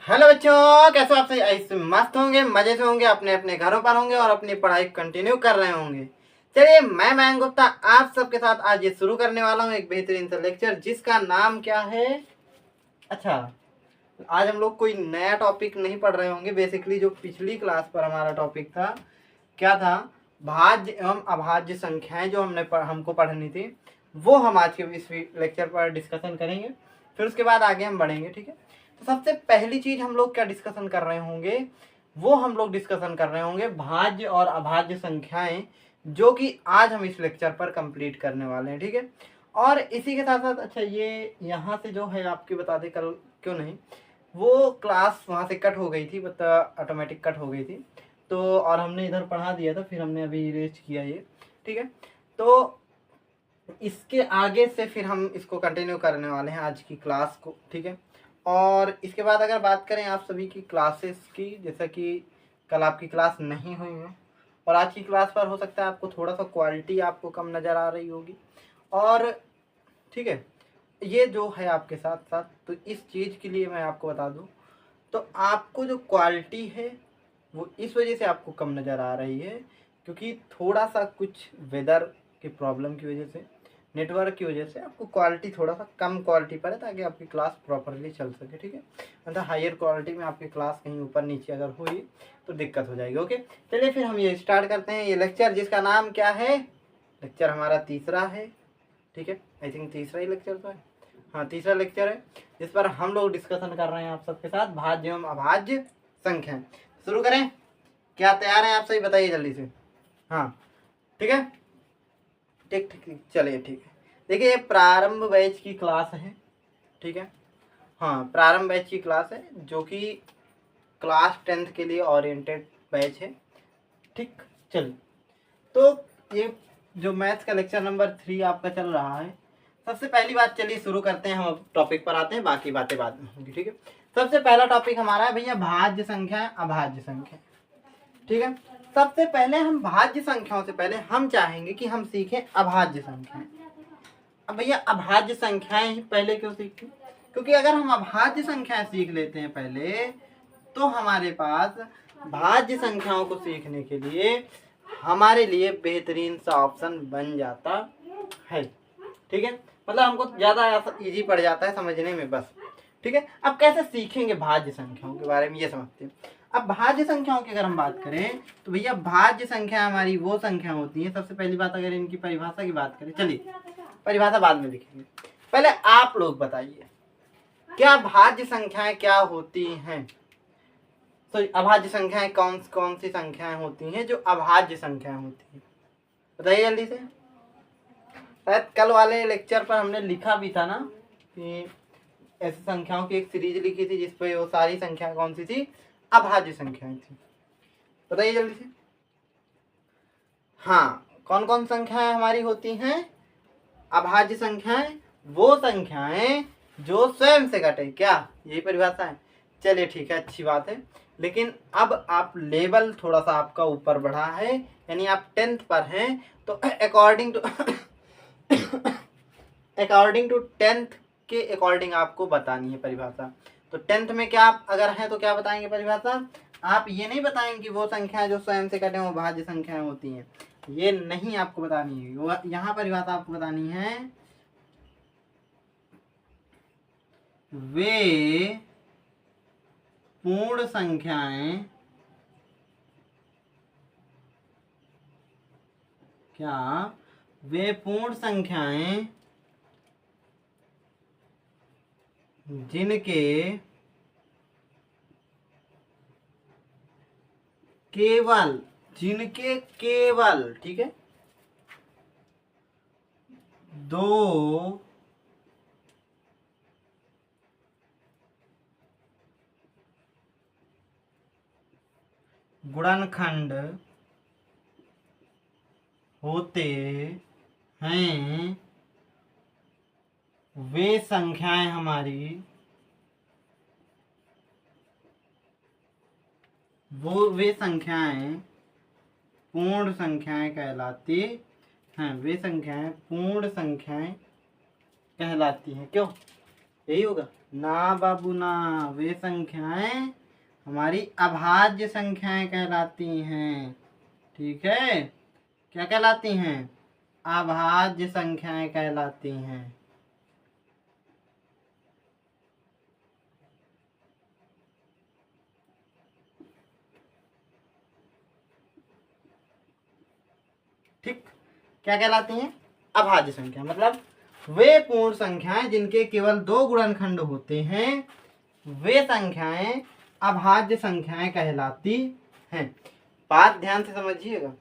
Hello बच्चों, कैसे हो आप? सही ऐसे मस्त होंगे, मजे से होंगे, अपने अपने घरों पर होंगे और अपनी पढ़ाई कंटिन्यू कर रहे होंगे। चलिए, मैं मयंक गुप्ता आप सबके साथ आज ये शुरू करने वाला हूँ एक बेहतरीन सा लेक्चर, जिसका नाम क्या है। अच्छा, आज हम लोग कोई नया टॉपिक नहीं पढ़ रहे होंगे। बेसिकली जो पिछली क्लास पर हमारा टॉपिक था, क्या था, भाज्य एवं अभाज्य संख्याएं जो हमको पढ़नी थी, वो हम आज के इस लेक्चर पर डिस्कशन करेंगे। फिर उसके बाद आगे हम बढ़ेंगे, ठीक है। तो सबसे पहली चीज हम लोग क्या डिस्कशन कर रहे होंगे, वो हम लोग डिस्कशन कर रहे होंगे भाज्य और अभाज्य संख्याएं, जो कि आज हम इस लेक्चर पर कंप्लीट करने वाले हैं, ठीक है। और इसी के साथ साथ, अच्छा ये यहाँ से जो है आपकी बता दें, कल क्यों नहीं, वो क्लास वहाँ से कट हो गई थी, मतलब ऑटोमेटिक कट हो गई थी, तो और हमने इधर पढ़ा दिया था, फिर हमने अभी इरेज किया ये, ठीक है। तो इसके आगे से फिर हम इसको कंटिन्यू करने वाले हैं आज की क्लास को, ठीक है। और इसके बाद अगर बात करें आप सभी की क्लासेस की, जैसा कि कल आपकी क्लास नहीं हुई है और आज की क्लास पर हो सकता है आपको थोड़ा सा क्वालिटी आपको कम नज़र आ रही होगी, और ठीक है, ये जो है आपके साथ साथ, तो इस चीज़ के लिए मैं आपको बता दूं, तो आपको जो क्वालिटी है वो इस वजह से आपको कम नज़र आ रही है, क्योंकि थोड़ा सा कुछ वेदर की प्रॉब्लम की वजह से, नेटवर्क की वजह से आपको क्वालिटी थोड़ा सा कम क्वालिटी पर है, ताकि आपकी क्लास प्रॉपरली चल सके, ठीक है। मतलब हायर क्वालिटी में आपकी क्लास कहीं ऊपर नीचे अगर हुई तो दिक्कत हो जाएगी। ओके, चलिए फिर हम ये स्टार्ट करते हैं ये लेक्चर, जिसका नाम क्या है। लेक्चर हमारा तीसरा है, ठीक है। आई थिंक तीसरा ही लेक्चर तो है, हाँ तीसरा लेक्चर है, जिस पर हम लोग डिस्कशन कर रहे हैं आप सबके साथ भाज्य एवं अभाज्य संख्या। शुरू करें, क्या तैयार हैं आप सही? बताइए जल्दी से। हाँ ठीक है, ठीक ठीक ठीक, चलिए ठीक है। देखिए, ये प्रारंभ बैच की क्लास है, ठीक है। हाँ, प्रारंभ बैच की क्लास है, जो कि क्लास 10th के लिए ओरिएंटेड बैच है, ठीक। चलिए, तो ये जो मैथ्स का लेक्चर नंबर 3 आपका चल रहा है, सबसे पहली बात चलिए शुरू करते हैं, हम टॉपिक पर आते हैं, बाकी बातें बाद में होंगी, ठीक है। सबसे पहला टॉपिक हमारा है भैया भाज्य संख्या अभाज्य संख्या, ठीक है। सबसे पहले हम भाज्य संख्याओं से पहले हम चाहेंगे कि हम सीखें अभाज्य संख्याएं। अब भैया अभाज्य संख्याएं ही पहले क्यों सीखें? क्योंकि अगर हम अभाज्य संख्याएं सीख लेते हैं पहले, तो हमारे पास भाज्य संख्याओं को सीखने के लिए हमारे लिए बेहतरीन सा ऑप्शन बन जाता है, ठीक है। मतलब हमको ज़्यादा इजी पड़ जाता है समझने में, बस, ठीक है। अब कैसे सीखेंगे भाज्य संख्याओं के बारे में, ये समझते हैं। अब भाज्य संख्याओं की अगर हम बात करें, तो भैया भाज्य संख्या हमारी वो संख्या होती है, सबसे पहली बात अगर इनकी परिभाषा की बात करें, चलिए परिभाषा बाद में लिखेंगे, पहले आप लोग बताइए क्या भाज्य संख्याएं क्या होती हैं। तो अभाज्य संख्याएं कौन कौन सी संख्याएं होती हैं जो अभाज्य संख्याएं होती हैं, बताइए जल्दी से। शायद कल वाले लेक्चर पर हमने लिखा भी था ना कि ऐसी संख्याओं की एक सीरीज लिखी थी, जिसपे वो सारी संख्या कौन सी थी, अभाज्य संख्याएं थी, बताइए जल्दी से। हाँ, कौन कौन संख्याएं हमारी होती हैं अभाज्य संख्याएं? वो संख्याएं जो स्वयं से घटे, क्या यही परिभाषा है? चलिए ठीक है, अच्छी बात है। लेकिन अब आप लेवल थोड़ा सा आपका ऊपर बढ़ा है, यानी आप 10th पर हैं, तो according to according to 10th के अकॉर्डिंग आपको बतानी है परिभाषा। तो 10th में क्या आप अगर हैं तो क्या बताएंगे परिभाषा? आप ये नहीं बताएंगे कि वो संख्या जो स्वयं से कटे वो भाज्य संख्याएं होती हैं, ये नहीं आपको बतानी है। वो यहाँ परिभाषा आपको बतानी है, वे पूर्ण संख्याएं, क्या वे पूर्ण संख्याएं जिनके केवल, जिनके केवल, ठीक है, दो गुणनखंड होते हैं, वे संख्याएं हमारी, वे संख्याएं पूर्ण संख्याएं कहलाती हैं, वे संख्याएं पूर्ण संख्याएं कहलाती हैं। क्यों, यही होगा? ना बाबू ना, वे संख्याएं हमारी अभाज्य संख्याएं कहलाती हैं। ठीक है, क्या कहलाती हैं? अभाज्य संख्याएं कहलाती हैं। ठीक, क्या कहलाती हैं? अभाज्य संख्या। मतलब वे पूर्ण संख्याएं जिनके केवल 2 गुणनखंड होते हैं, वे संख्याएं अभाज्य संख्याएं कहलाती हैं। बात ध्यान से समझिएगा।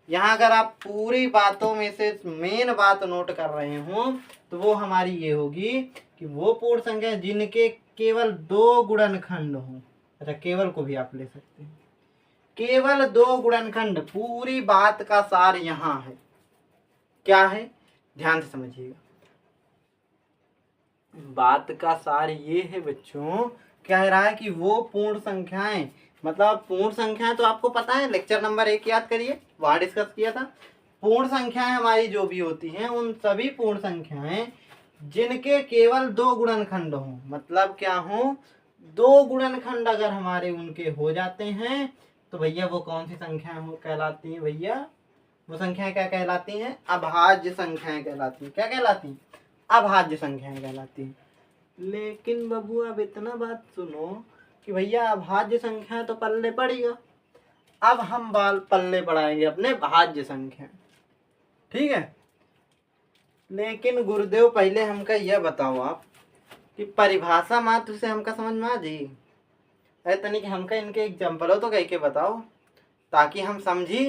यहाँ अगर आप पूरी बातों में से मेन बात नोट कर रहे हो तो वो हमारी ये होगी कि वो पूर्ण संख्या जिनके केवल 2 गुणनखंड हो। अच्छा, केवल को भी आप ले सकते हैं। केवल 2 गुणनखंड, पूरी बात का सार यहाँ है। क्या है? ध्यान से समझिएगा। बात का सार ये है बच्चों, कह रहा है कि वो पूर्ण संख्याएं, मतलब पूर्ण संख्याएं तो आपको पता है, लेक्चर नंबर 1 याद करिए, वहां डिस्कस किया था। पूर्ण संख्याएं हमारी जो भी होती हैं, उन सभी पूर्ण संख्याएं जिनके केवल 2 गुणनखंड हो। मतलब क्या हो? 2 गुणनखंड अगर हमारे उनके हो जाते हैं तो भैया वो कौन सी संख्याएं कहलाती हैं? भैया वो संख्याएं क्या कहलाती हैं? अभाज्य संख्याएं कहलाती हैं। क्या कहलाती हैं? अभाज्य संख्याएं कहलाती हैं। लेकिन बाबू अब इतना बात सुनो कि भैया अभाज्य संख्या तो पल्ले पड़ेगा। अब हम पल्ले पढ़ाएंगे अपने भाज्य संख्या। ठीक है, लेकिन गुरुदेव पहले हमका यह बताओ आप कि परिभाषा मात्र से हमका समझ में आ जाएगी। अरे तनिक हमका इनके एग्जाम्पल हो तो कह के बताओ, ताकि हम समझी,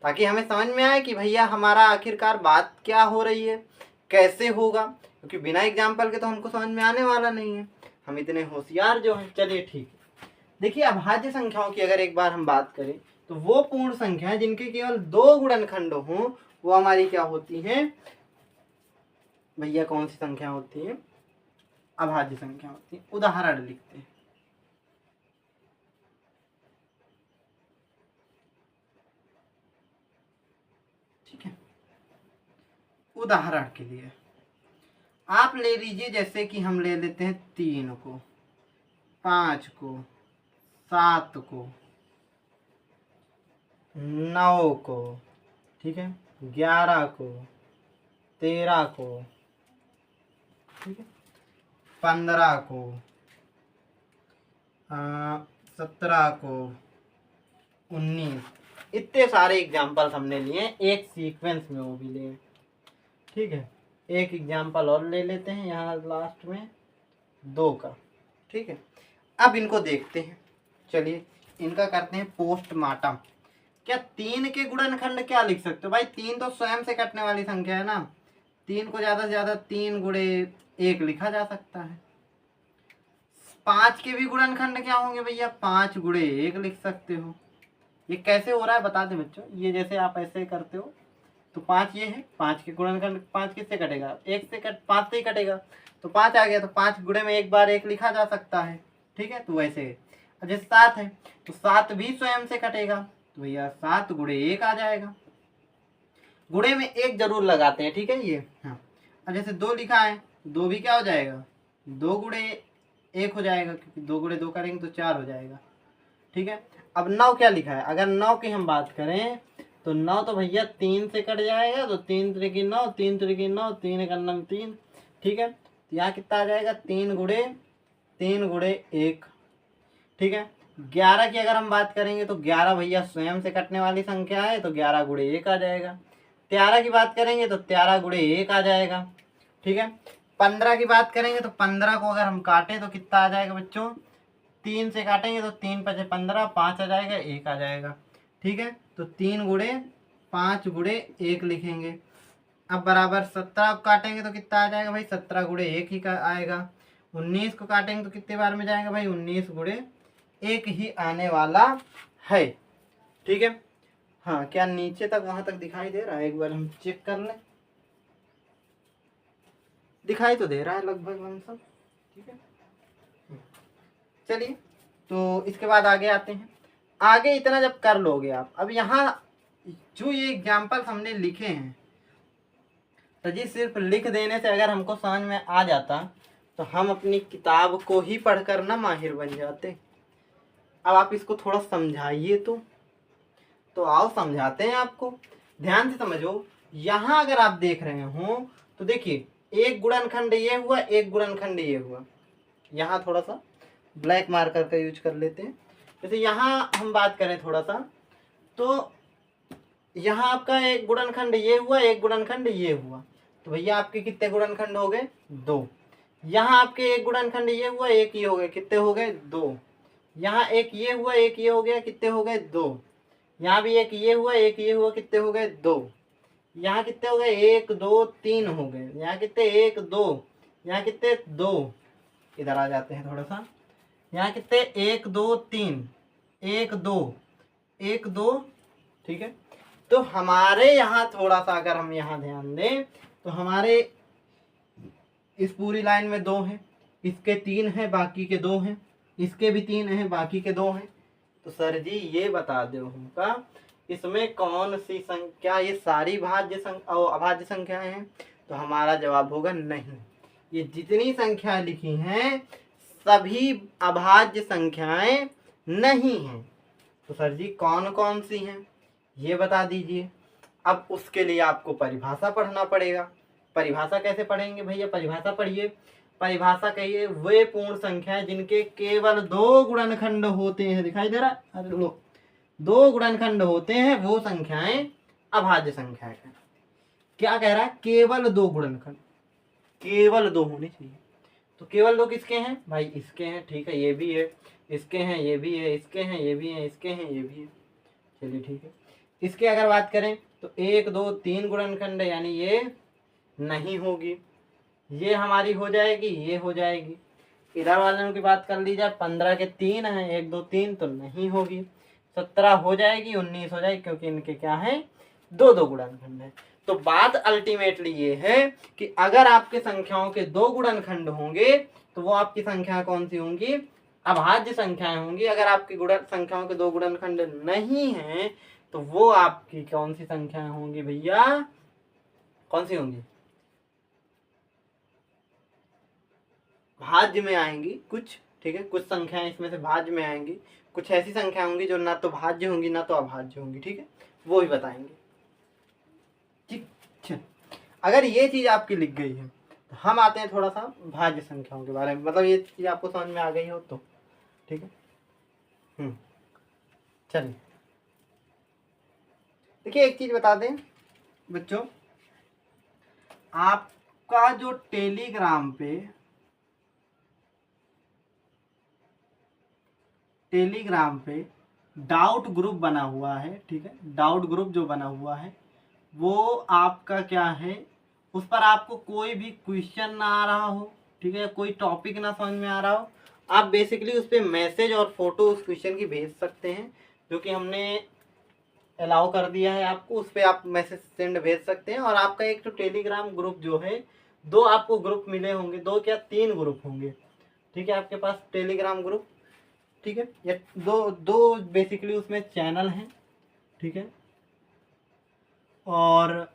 ताकि हमें समझ में आए कि भैया हमारा आखिरकार बात क्या हो रही है, कैसे होगा। क्योंकि बिना एग्जाम्पल के तो हमको समझ में आने वाला नहीं है, हम इतने होशियार जो हैं। चलिए ठीक है, देखिए अभाज्य संख्याओं की अगर एक बार हम बात करें तो वो पूर्ण संख्याएं जिनके केवल 2 गुणनखंड हों, वो हमारी क्या होती हैं भैया? कौन सी संख्या होती है? अभाज्य संख्या होती है। उदाहरण लिखते हैं। ठीक है, उदाहरण के लिए आप ले लीजिए, जैसे कि हम ले लेते हैं 3 को, 5 को, 7 को, 9 को, ठीक है, 11 को, 13 को, ठीक है, 15 को, 17 को, 19। इतने सारे एग्जाम्पल्स हमने लिए एक सीक्वेंस में, वो भी लिए। ठीक है, एक एग्जाम्पल और ले लेते हैं यहाँ लास्ट में 2 का। ठीक है, अब इनको देखते हैं। चलिए इनका करते हैं पोस्टमार्टम। क्या 3 के गुणनखंड क्या लिख सकते हो भाई? 3 तो स्वयं से कटने वाली संख्या है ना। 3 को ज़्यादा से ज़्यादा 3 गुणे 1 लिखा जा सकता है। 5 के भी गुणनखंड क्या होंगे भैया? 5 गुणे 1 लिख सकते हो। ये कैसे हो रहा है बता दें बच्चों। ये जैसे आप ऐसे करते हो तो 5 ये है, 5 के गुणनखंड 5 किससे कटेगा? 1 से 5 से ही कटेगा, तो 5 आ गया, तो 5 गुणे में एक बार 1 लिखा जा सकता है। ठीक है, तो वैसे जैसे 7 है तो 7 भी स्वयं से कटेगा, तो भैया 7 गुणे 1 आ जाएगा। गुणे में 1 जरूर लगाते हैं, ठीक है ये। हाँ, और जैसे 2 लिखा है, 2 भी क्या हो जाएगा? 2 गुणे 1 हो जाएगा, क्योंकि 2 गुणे 2 करेंगे तो 4 हो जाएगा। ठीक है, अब 9 क्या लिखा है? अगर 9 की हम बात करें तो 9 तो भैया 3 से कट जाएगा, तो 3 त्रिकी 9, 3 त्रिकी 9, 3 एक अन्नम 3। ठीक है, तो यहाँ कितना आ जाएगा? 3 गुणे 1। ठीक है, 11 की अगर हम बात करेंगे तो 11 भैया स्वयं से कटने वाली संख्या है, तो 11 गुणे 1 आ जाएगा। 13 की बात करेंगे तो 13 गुणे 1 आ जाएगा। ठीक है, 15 की बात करेंगे तो 15 को अगर हम काटें तो कितना आ जाएगा बच्चों? 3 से काटेंगे तो 3 5 15, 5 आ जाएगा, 1 आ जाएगा। ठीक है, तो 3 गुणे 5 गुणे 1 लिखेंगे। अब बराबर 17 को काटेंगे तो कितना आ जाएगा भाई? 17 गुणे 1 ही का आएगा। 19 को काटेंगे तो कितने बार में जाएगा भाई? 19 गुणे 1 ही आने वाला है। ठीक है, हाँ, क्या नीचे तक वहां तक दिखाई दे रहा है? एक बार हम चेक कर लें। दिखाई तो दे रहा है लगभग हम सब। ठीक है, चलिए तो इसके बाद आगे आते हैं। आगे इतना जब कर लोगे आप, अब यहाँ जो ये एग्जाम्पल्स हमने लिखे हैं, तो जी सिर्फ लिख देने से अगर हमको समझ में आ जाता तो हम अपनी किताब को ही पढ़कर ना माहिर बन जाते। अब आप इसको थोड़ा समझाइए तो आओ समझाते हैं आपको। ध्यान से समझो। यहाँ अगर आप देख रहे हो तो देखिए, एक गुणनखंड ये हुआ, एक गुणनखंड ये हुआ। यहाँ थोड़ा सा ब्लैक मार्कर का यूज कर लेते हैं। जैसे यहाँ हम बात करें थोड़ा सा, तो यहाँ आपका एक गुणनखंड ये हुआ, एक गुणनखंड ये हुआ। तो भैया आपके कितने गुणनखंड हो गए? 2। यहाँ आपके एक गुणनखंड ये हुआ, एक ये हो गए, कितने हो गए? 2। यहाँ एक ये हुआ, एक ये हो गया, कितने हो गए? 2। यहाँ भी एक ये हुआ, एक ये हुआ, कितने हो गए? 2। यहाँ कितने हो गए? 1 2 3 हो गए। यहाँ कितने? 1 2। यहाँ कितने? 2। इधर आ जाते हैं थोड़ा सा। यहाँ कितने? 1 2 3, 1 2, 1 2। ठीक है। तो हमारे यहाँ थोड़ा सा अगर हम यहाँ ध्यान दें तो हमारे इस पूरी लाइन में 2 हैं, इसके 3 हैं, बाकी के 2 हैं, इसके भी 3 हैं, बाकी के 2 हैं। तो सर जी ये बता दो हमका, इसमें कौन सी संख्या, ये सारी भाज्य संख्या और अभाज्य संख्याएं हैं? तो हमारा जवाब होगा नहीं। ये जितनी संख्या लिखी हैं सभी अभाज्य संख्याएं नहीं हैं। तो सर जी कौन कौन सी हैं ये बता दीजिए। अब उसके लिए आपको परिभाषा पढ़ना पड़ेगा। परिभाषा कैसे पढ़ेंगे भैया? परिभाषा पढ़िए। परिभाषा कहिए वे पूर्ण संख्याएं जिनके केवल 2 गुणनखंड होते हैं। दिखाई दे रहा है? अरे लो, 2 गुणनखंड होते हैं वो संख्याएं अभाज्य संख्याएं हैं। क्या कह रहा है? केवल 2 गुणनखंड, केवल 2 होने चाहिए। तो केवल 2 किसके हैं भाई? इसके हैं। ठीक है, ये भी है, इसके हैं, ये भी है, इसके हैं, ये भी है, इसके हैं, ये भी है। चलिए ठीक है। इसके अगर बात करें तो 1 2 3 गुणनखंड है, यानी ये नहीं होगी। ये हमारी हो जाएगी, ये हो जाएगी। इधर वालों की बात कर ली जाए, 15 के 3 हैं, 1 2 3, तो नहीं होगी। 17 हो जाएगी, 19 हो जाएगी, क्योंकि इनके क्या है? 2 2 गुणनखंड है। तो बात अल्टीमेटली ये है कि अगर आपके संख्याओं के 2 गुणनखंड होंगे तो वो आपकी संख्या कौन सी होंगी? अभाज्य संख्याएं होंगी। अगर आपकी संख्याओं के 2 गुणनखंड नहीं हैं तो वो आपकी कौन सी संख्याएं होंगी भैया? कौन सी होंगी? भाज्य में आएंगी कुछ। ठीक है, कुछ संख्याएं इसमें से भाज्य में आएंगी, कुछ ऐसी संख्याएं होंगी जो ना तो भाज्य होंगी ना तो अभाज्य होंगी। ठीक है, वो भी बताएंगे। ठीक, अगर ये चीज आपकी लिख गई है तो हम आते हैं थोड़ा सा भाज्य संख्याओं के बारे में। मतलब ये चीज आपको समझ में आ गई हो तो ठीक है। चलिए देखिए, एक चीज बता दें बच्चों, आपका जो टेलीग्राम पे डाउट ग्रुप बना हुआ है। ठीक है, डाउट ग्रुप जो बना हुआ है वो आपका क्या है, उस पर आपको कोई भी क्वेश्चन ना आ रहा हो, ठीक है, कोई टॉपिक ना समझ में आ रहा हो, आप बेसिकली उस पर मैसेज और फोटो उस क्वेश्चन की भेज सकते हैं, जो कि हमने अलाउ कर दिया है आपको। उस पर आप मैसेज सेंड भेज सकते हैं। और आपका एक तो टेलीग्राम ग्रुप जो है, 2 आपको ग्रुप मिले होंगे, 2 क्या 3 ग्रुप होंगे। ठीक है, आपके पास टेलीग्राम ग्रुप, ठीक है, या दो बेसिकली उसमें चैनल हैं। ठीक है, और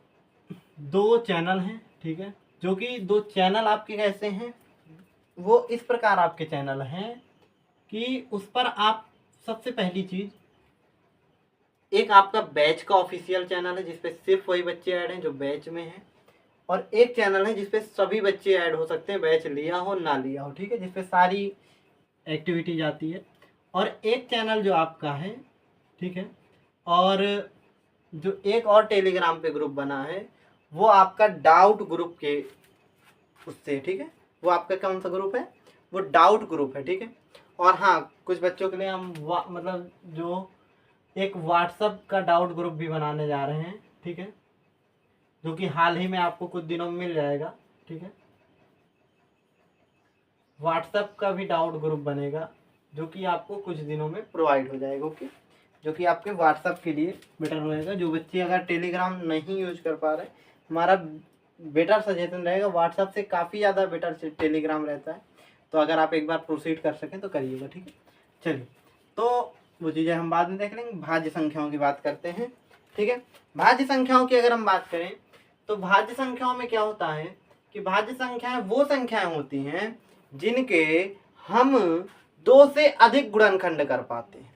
2 चैनल हैं। ठीक है, जो कि 2 चैनल आपके कैसे हैं, वो इस प्रकार आपके चैनल हैं कि उस पर आप सबसे पहली चीज, एक आपका बैच का ऑफिशियल चैनल है जिसपे सिर्फ वही बच्चे ऐड हैं जो बैच में हैं, और एक चैनल है जिसपे सभी बच्चे ऐड हो सकते हैं, बैच लिया हो ना लिया हो। ठीक है, जिसपे सारी एक्टिविटी जाती है। और एक चैनल जो आपका है, ठीक है, और जो एक और टेलीग्राम पे ग्रुप बना है वो आपका डाउट ग्रुप के उससे। ठीक है, वो आपका कौन सा ग्रुप है? वो डाउट ग्रुप है। ठीक है, और हाँ, कुछ बच्चों के लिए हम मतलब जो एक व्हाट्सएप का डाउट ग्रुप भी बनाने जा रहे हैं। ठीक है, जो कि हाल ही में आपको कुछ दिनों में मिल जाएगा। ठीक है, व्हाट्सएप का भी डाउट ग्रुप बनेगा जो कि आपको कुछ दिनों में प्रोवाइड हो जाएगा। ओके, जो कि आपके व्हाट्सएप के लिए बेटर रहेगा। जो बच्चे अगर टेलीग्राम नहीं यूज कर पा रहे, हमारा बेटर सजेशन रहेगा, व्हाट्सएप से काफ़ी ज़्यादा बेटर टेलीग्राम रहता है। तो अगर आप एक बार प्रोसीड कर सकें तो करिएगा। ठीक है, चलिए, तो वो चीज़ें हम बाद में देख लेंगे। भाज्य संख्याओं की बात करते हैं। ठीक है, भाज्य संख्याओं की अगर हम बात करें तो भाज्य संख्याओं में क्या होता है कि भाज्य संख्याएं वो संख्याएं होती हैं जिनके हम दो से अधिक गुणनखंड कर पाते हैं।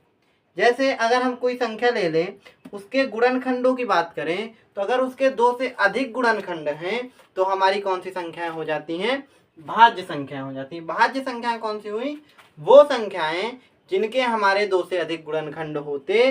जैसे अगर हम कोई संख्या ले लें, उसके गुणनखंडों की बात करें तो अगर उसके दो से अधिक गुणनखंड हैं तो हमारी कौन सी संख्याएं हो जाती हैं? भाज्य संख्याएं हो जाती हैं। भाज्य संख्याएं कौन सी हुई? वो संख्याएं जिनके हमारे दो से अधिक गुणनखंड होते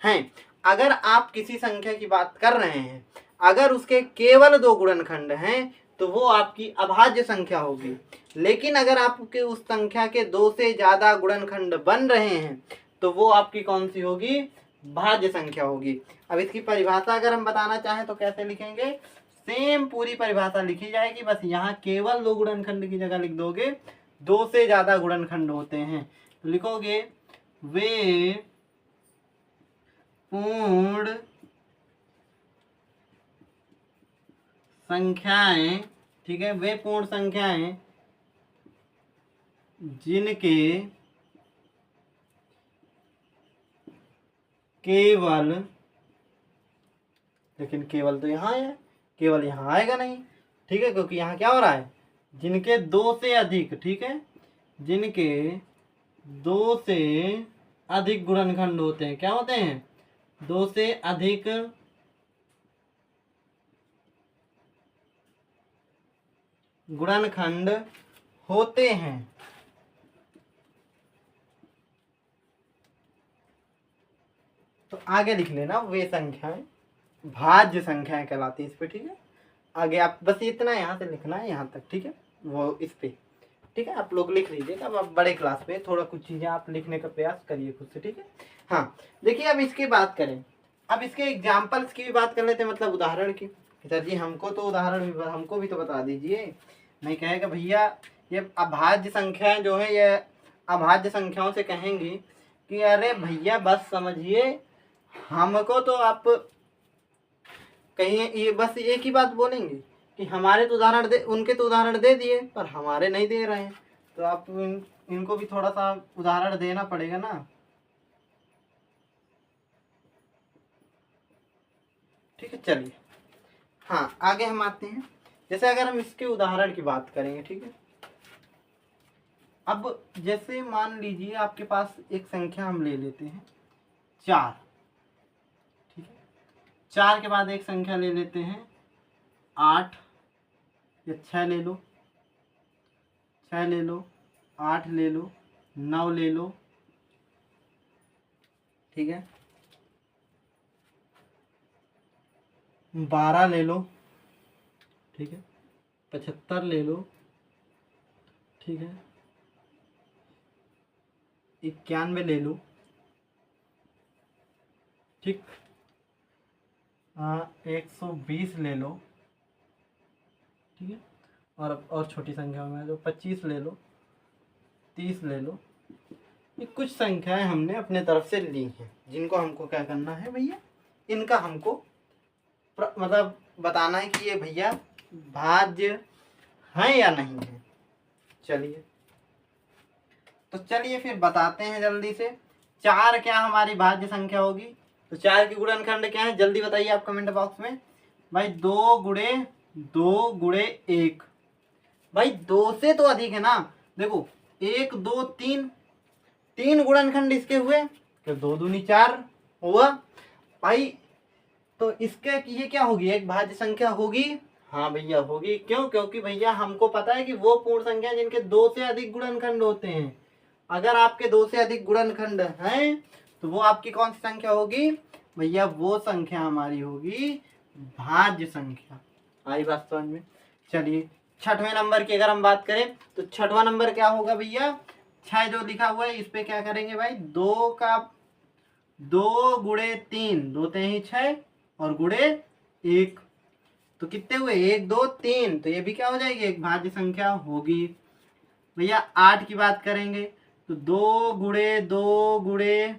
हैं। अगर आप किसी संख्या की बात कर रहे हैं, अगर उसके केवल दो गुणनखंड हैं तो वो आपकी अभाज्य संख्या होगी। लेकिन अगर आपके उस संख्या के दो से ज्यादा गुणनखंड बन रहे हैं तो वो आपकी कौन सी होगी? भाज्य संख्या होगी। अब इसकी परिभाषा अगर हम बताना चाहें तो कैसे लिखेंगे? सेम पूरी परिभाषा लिखी जाएगी, बस यहाँ केवल दो गुणनखंड की जगह लिख दोगे दो से ज्यादा गुणनखंड होते हैं तो लिखोगे वे पूर्ण संख्याएं, ठीक है, वे पूर्ण संख्याएं जिनके केवल, लेकिन केवल तो यहाँ है, केवल यहाँ आएगा नहीं, ठीक है, क्योंकि यहाँ क्या हो रहा है? जिनके दो से अधिक, ठीक है, जिनके दो से अधिक गुणनखंड होते हैं, क्या होते हैं? दो से अधिक गुणनखंड होते हैं। तो आगे लिख लेना वे संख्याएं भाज्य संख्याएं कहलाती है इस पे, ठीक है। आगे आप बस इतना यहाँ से लिखना है यहाँ तक, ठीक है, वो इस पे, ठीक है, आप लोग लिख लीजिएगा। अब आप बड़े क्लास में थोड़ा कुछ चीजें आप लिखने का प्रयास करिए खुद से, ठीक है। हाँ, देखिए अब इसकी बात करें, अब इसके एग्जाम्पल्स की भी बात कर लेते हैं, मतलब उदाहरण की। सर जी हमको तो उदाहरण हमको भी तो बता दीजिए। नहीं कहेगा भैया ये अभाज्य संख्याएं जो है ये अभाज्य संख्याओं से कहेंगी कि अरे भैया बस समझिए, हमको तो आप कहीं ये बस एक ही बात बोलेंगे कि हमारे तो उदाहरण दे, उनके तो उदाहरण दे दिए पर हमारे नहीं दे रहे हैं, तो आप इनको भी थोड़ा सा उदाहरण देना पड़ेगा ना, ठीक है। चलिए हाँ आगे हम आते हैं। जैसे अगर हम इसके उदाहरण की बात करेंगे, ठीक है, अब जैसे मान लीजिए आपके पास एक संख्या हम ले लेते हैं 4, ठीक है, 4 के बाद एक संख्या ले लेते हैं 8 या 6 ले लो, 6 ले लो, 8 ले लो, 9 ले लो, ठीक है, 12 ले लो, ठीक है, 75 ले लो, ठीक है, 91 ले लो, ठीक, 120 ले लो, ठीक है, और छोटी संख्या में जो 25 ले लो, 30 ले लो। ये कुछ संख्याएं हमने अपने तरफ से ली हैं जिनको हमको क्या करना है भैया, इनका हमको मतलब बताना है कि ये भैया भाज्य हैं या नहीं है। चलिए तो चलिए फिर बताते हैं जल्दी से। 4 क्या हमारी भाज्य संख्या होगी? तो 4 के गुणनखंड क्या है जल्दी बताइए आप कमेंट बॉक्स में। भाई 2 गुणे 2 गुणे 1, भाई 2 से तो अधिक है ना। देखो 1 2 3, 3 गुणनखंड इसके हुए तो 2 दूनी 4 हुआ भाई। तो इसके ये क्या होगी? एक भाज्य संख्या होगी। हाँ भैया होगी। क्यों? क्योंकि भैया हमको पता है कि वो पूर्ण संख्या जिनके 2 से अधिक गुणनखंड होते हैं। अगर आपके 2 से अधिक गुणनखंड हैं तो वो आपकी कौन सी संख्या होगी भैया? वो संख्या हमारी होगी भाज्य संख्या। आई बात समझ में? चलिए 6वें नंबर की अगर हम बात करें तो 6वां नंबर क्या होगा भैया? 6 जो लिखा हुआ है इस पे क्या करेंगे भाई? 2 गुणे 3, 2 3 6 और गुणे 1, तो कितने हुए? 1 2 3, तो ये भी क्या हो जाएगी? एक भाज्य संख्या होगी। भैया 8 की बात करेंगे तो 2 गुणे 2 गुणे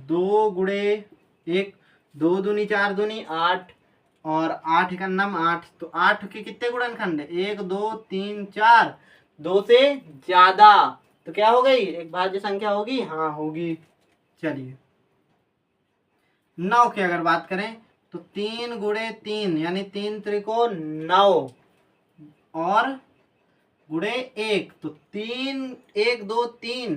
2 गुणे 1, 2 दूनी 4 दूनी 8 और 8 का नाम 8, तो 8 के कितने गुणनखंड है? 1 2 3 4, 2 से ज्यादा, तो क्या हो गई? एक भाज्य संख्या होगी। हाँ होगी। चलिए 9 की अगर बात करें तो 3 गुणे 3 यानी 3 त्रिकोण 9 और गुणे 1, तो 3, 1 2 3,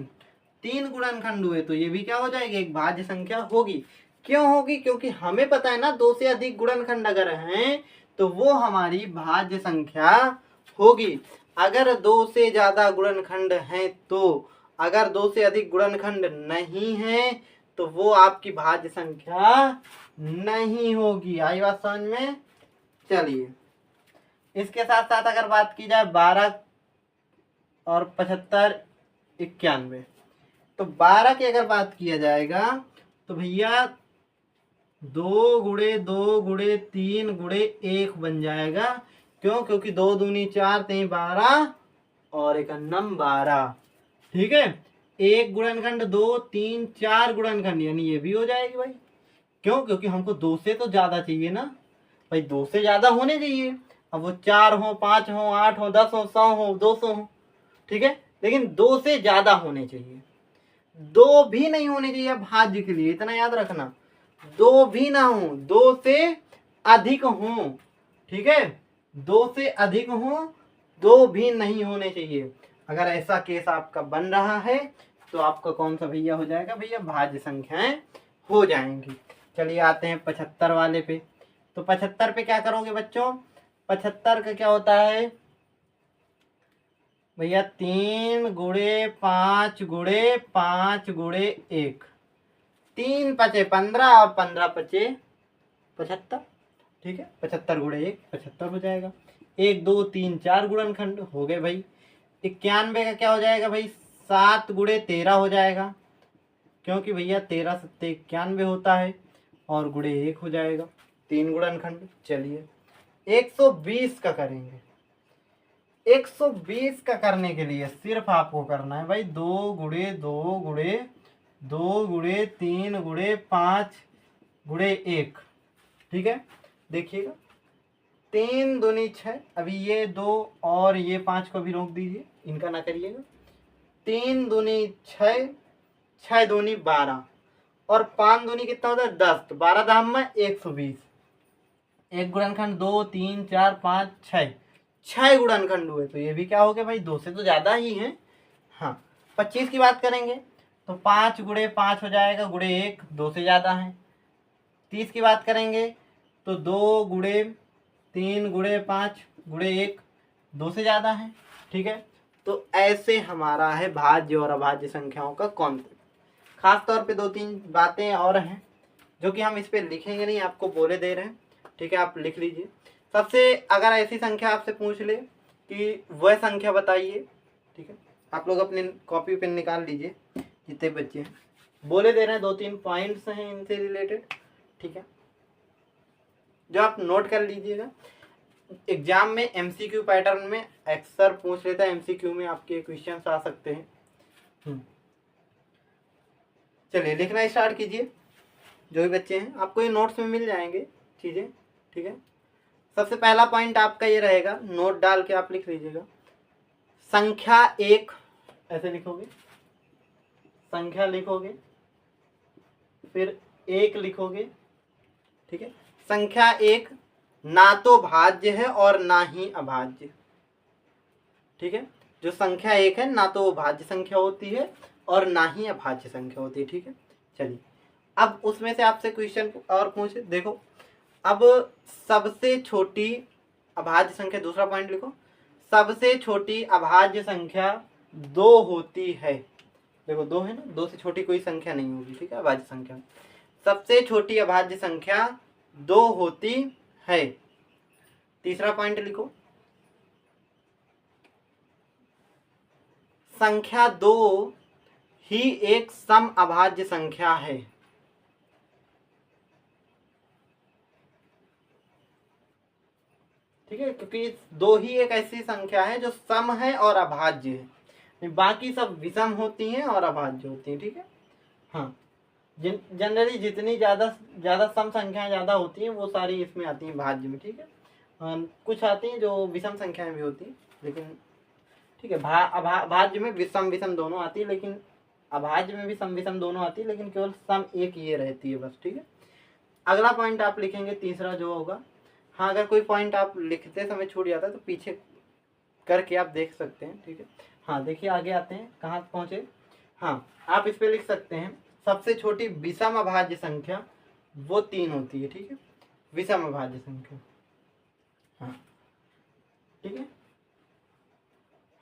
3 गुणनखंड हुए, तो ये भी क्या हो जाएगी, एक भाज्य संख्या होगी। क्यों होगी, क्योंकि हमें पता है ना 2 से अधिक गुणनखंड अगर हैं तो वो हमारी भाज्य संख्या होगी। अगर 2 से ज्यादा गुणनखंड हैं तो, अगर 2 से अधिक गुणनखंड नहीं है तो वो आपकी भाज्य संख्या नहीं होगी। आई बात समझ में। चलिए, इसके साथ साथ अगर बात की जाए 12 और 75, 91, तो 12 की अगर बात किया जाएगा तो भैया 2 गुणे 2 गुणे 3 गुणे 1 बन जाएगा। क्यों, क्योंकि 2 दूनी 4 3 12 और एक अन्नम 12। ठीक है, एक गुणनखंड 2 3 4 गुणनखंड, यानी ये भी हो जाएगी भाई। क्यों, क्योंकि हमको 2 से तो ज्यादा चाहिए ना भाई, 2 से ज्यादा होने चाहिए। अब वो 4 हो, 5 हो, 8 हो, 10 हो, 100 हो, 200 हो, ठीक है, लेकिन 2 से ज्यादा होने चाहिए। 2 भी नहीं होने चाहिए भाज्य के लिए, इतना याद रखना। 2 भी ना हो, 2 से अधिक हो। ठीक है, 2 से अधिक हो, 2 भी नहीं होने चाहिए। अगर ऐसा केस आपका बन रहा है तो आपका कौन सा भैया हो जाएगा, भैया भाज्य संख्याएं हो जाएंगी। चलिए आते हैं 75 वाले पे। तो 75 पे क्या करोगे बच्चों, 75 का क्या होता है भैया, 3 गुणे 5 गुणे 5 गुणे 1, 3 पचे 15 और 15 पचे 75। ठीक है, 75 गुणे 1 75 हो जाएगा। 1 2 3 4 गुणनखंड हो गए भाई। 91 का क्या हो जाएगा भाई, 7 गुणे 13 हो जाएगा, क्योंकि भैया 13 सत्ते 91 होता है, और गुणे 1 हो जाएगा, 3 गुणनखंड। चलिए 120 का करेंगे। 120 का करने के लिए सिर्फ आपको करना है भाई 2 गुणे 2 गुणे 2 गुणे 3 गुणे 5 गुणे 1। ठीक है, देखिएगा 3 दूनी 6, अभी ये 2 और ये 5 को भी रोक दीजिए, इनका ना करिएगा। 3 दूनी 6, 6 दूनी 12 और 5 दूनी कितना होता है 10, तो 12 दाम में 120। एक गुणनखंड 2 3 4 5 6, 6 गुणनखंड हुए, तो ये भी क्या हो गया भाई, 2 से तो ज्यादा ही है। हाँ, 25 की बात करेंगे तो 5 गुणे 5 हो जाएगा, गुणे 1 2 से ज्यादा है। 30 की बात करेंगे तो 2 गुणे 3 गुणे 5 गुणे 1 2 से ज्यादा है। ठीक है, तो ऐसे हमारा है भाज्य और अभाज्य संख्याओं का कॉन्सेप्ट। खास तौर पे 2-3 बातें और हैं जो कि हम इस पे लिखेंगे नहीं, आपको बोले दे रहे हैं। ठीक है, आप लिख लीजिए। सबसे अगर ऐसी संख्या आपसे पूछ ले कि वह संख्या बताइए, ठीक है, आप लोग अपने कॉपी पेन निकाल लीजिए जितने बच्चे हैं, बोले दे रहे हैं 2-3 पॉइंट्स हैं इनसे रिलेटेड। ठीक है, जो आप नोट कर लीजिएगा। एग्जाम में एमसीक्यू पैटर्न में अक्सर पूछ लेता है, एमसीक्यू में आपके क्वेश्चंस आ सकते हैं। चलिए लिखना स्टार्ट कीजिए, जो भी बच्चे हैं, आपको ये नोट्स में मिल जाएंगे चीज़ें। ठीक है, सबसे पहला पॉइंट आपका ये रहेगा, नोट डाल के आप लिख लीजिएगा। संख्या 1 ऐसे लिखोगे, संख्या लिखोगे, फिर 1 लिखोगे। ठीक है, संख्या 1 ना तो भाज्य है और ना ही अभाज्य। ठीक है, जो संख्या 1 है ना तो वो भाज्य संख्या होती है और ना ही अभाज्य संख्या होती है। ठीक है, चलिए अब उसमें से आपसे क्वेश्चन और पूछे, देखो अब सबसे छोटी अभाज्य संख्या, दूसरा पॉइंट लिखो, सबसे छोटी अभाज्य संख्या 2 होती है। देखो 2 है ना, 2 से छोटी कोई संख्या नहीं होगी। ठीक है, अभाज्य संख्या सबसे छोटी अभाज्य संख्या 2 होती है। तीसरा पॉइंट लिखो, संख्या 2 ही एक सम अभाज्य संख्या है। ठीक है, क्योंकि 2 ही एक ऐसी संख्या है जो सम है और अभाज्य है, बाकी सब विषम होती हैं और अभाज्य होती हैं। ठीक है, हाँ, जनरली जितनी ज़्यादा सम संख्याएं ज़्यादा होती हैं वो सारी इसमें आती हैं भाज्य में। ठीक है, कुछ आती हैं जो विषम संख्याएं भी होती हैं, लेकिन ठीक है, भाज्य में विषम विषम दोनों आती है, लेकिन अभाज्य में भी सम विषम दोनों आती है, लेकिन केवल सम एक ये रहती है बस। ठीक है, अगला पॉइंट आप लिखेंगे तीसरा जो होगा, हाँ अगर कोई पॉइंट आप लिखते समय छूट जाता है तो पीछे करके आप देख सकते हैं। ठीक है, हाँ देखिए आगे आते हैं, कहाँ पहुँचे। हाँ, आप इस पे लिख सकते हैं सबसे छोटी विषम अभाज्य संख्या वो 3 होती है। ठीक है, विषम अभाज्य संख्या। हाँ ठीक है,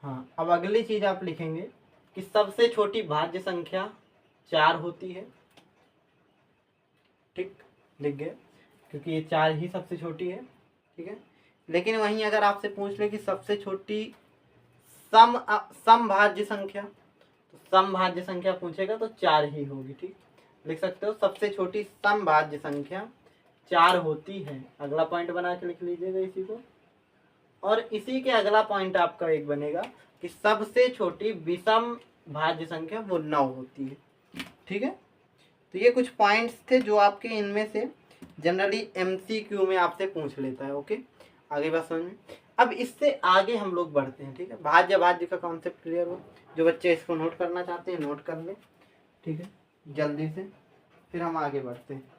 हाँ अब अगली चीज आप लिखेंगे कि सबसे छोटी भाज्य संख्या 4 होती है। ठीक, लिख गए, क्योंकि ये 4 ही सबसे छोटी है। ठीक है, लेकिन वहीं अगर आपसे पूछ ले कि सबसे छोटी समभाज्य संख्या, तो समभाज्य संख्या पूछेगा तो 4 ही होगी। ठीक, लिख सकते हो सबसे छोटी समभाज्य संख्या 4 होती है। अगला पॉइंट बना के लिख लीजिएगा इसी को। और इसी के अगला पॉइंट आपका एक बनेगा कि सबसे छोटी विषम भाज्य संख्या वो 9 होती है। ठीक है, तो ये कुछ पॉइंट्स थे जो आपके इनमें से जनरली एमसीक्यू में आपसे पूछ लेता है। ओके, आगे बात समझ में। अब इससे आगे हम लोग बढ़ते हैं। ठीक है, भाज्य भाज्य का कॉन्सेप्ट क्लियर हो, जो बच्चे इसको नोट करना चाहते हैं नोट कर लें। ठीक है, जल्दी से, फिर हम आगे बढ़ते हैं।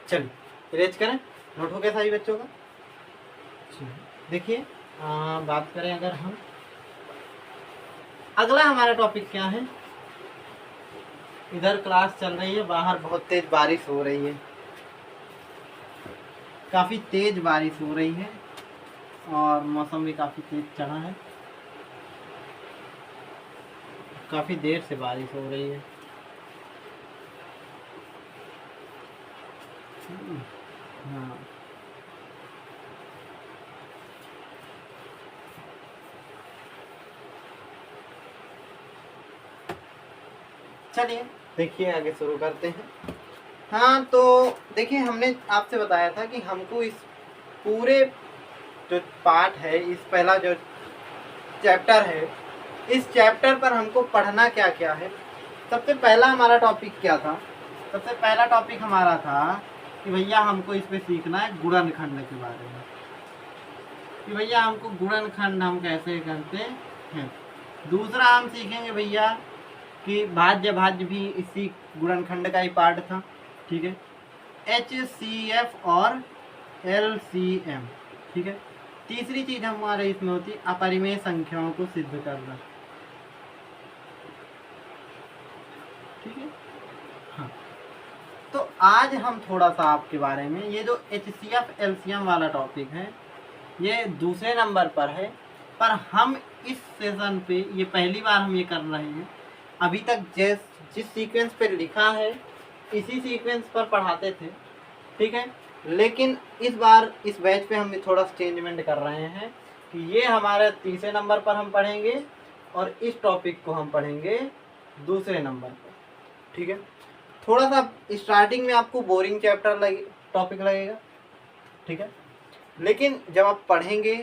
चलिए इरेज करें, नोट हो गया सभी बच्चों का। देखिए बात करें अगर हम, अगला हमारा टॉपिक क्या है। इधर क्लास चल रही है, बाहर बहुत तेज बारिश हो रही है, काफ़ी तेज बारिश हो रही है और मौसम भी काफ़ी तेज चढ़ा है, काफ़ी देर से बारिश हो रही है। हाँ चलिए देखिए आगे शुरू करते हैं। हाँ तो देखिए, हमने आपसे बताया था कि हमको इस पूरे जो पार्ट है, इस पहला जो चैप्टर है, इस चैप्टर पर हमको पढ़ना क्या क्या है। सबसे पहला हमारा टॉपिक क्या था, सबसे पहला टॉपिक हमारा था कि भैया हमको इस पे सीखना है गुणनखंड के बारे में, कि भैया हमको गुणनखंड हम कैसे करते हैं। दूसरा हम सीखेंगे भैया कि भाज्य भाज्य भी इसी गुणनखंड का ही पार्ट था। ठीक है, HCF और LCM। ठीक है, तीसरी चीज हमारे इसमें होती है अपरिमेय संख्याओं को सिद्ध करना। ठीक है, हाँ तो आज हम थोड़ा सा आपके बारे में, ये जो HCF LCM वाला टॉपिक है ये दूसरे नंबर पर है, पर हम इस सेशन पे ये पहली बार हम ये कर रहे हैं। अभी तक जिस सीक्वेंस पे लिखा है इसी सीक्वेंस पर पढ़ाते थे। ठीक है, लेकिन इस बार इस बैच पे हम थोड़ा चेंजमेंट कर रहे हैं कि ये हमारे तीसरे नंबर पर हम पढ़ेंगे और इस टॉपिक को हम पढ़ेंगे दूसरे नंबर पर। ठीक है, थोड़ा सा स्टार्टिंग में आपको बोरिंग चैप्टर टॉपिक लगेगा। ठीक है, लेकिन जब आप पढ़ेंगे